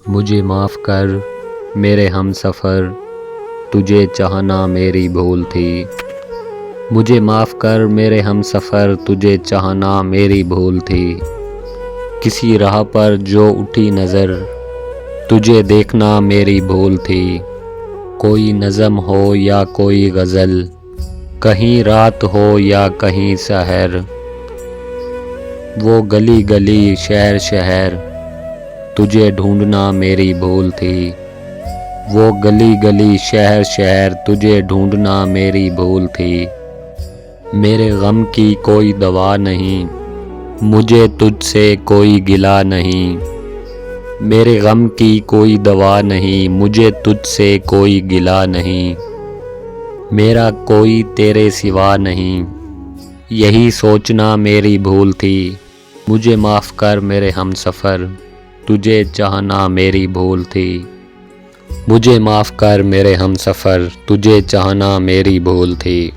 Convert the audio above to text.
مجھے معاف کر میرے ہم سفر، تجھے چاہنا میری بھول تھی۔ مجھے معاف کر میرے ہم سفر، تجھے چاہنا میری بھول تھی۔ کسی راہ پر جو اٹھی نظر، تجھے دیکھنا میری بھول تھی۔ کوئی نظم ہو یا کوئی غزل، کہیں رات ہو یا کہیں سحر، وہ گلی گلی شہر شہر، تجھے ڈھونڈنا میری بھول تھی۔ وہ گلی گلی شہر شہر، تجھے ڈھونڈنا میری بھول تھی۔ میرے غم کی کوئی دوا نہیں، مجھے تجھ سے کوئی گلہ نہیں۔ میرے غم کی کوئی دوا نہیں، مجھے تجھ سے کوئی گلہ نہیں۔ میرا کوئی تیرے سوا نہیں، یہی سوچنا میری بھول تھی۔ مجھے معاف کر میرے ہم سفر، تجھے چاہنا میری بھول تھی۔ مجھے معاف کر میرے ہم سفر، تجھے چاہنا میری بھول تھی۔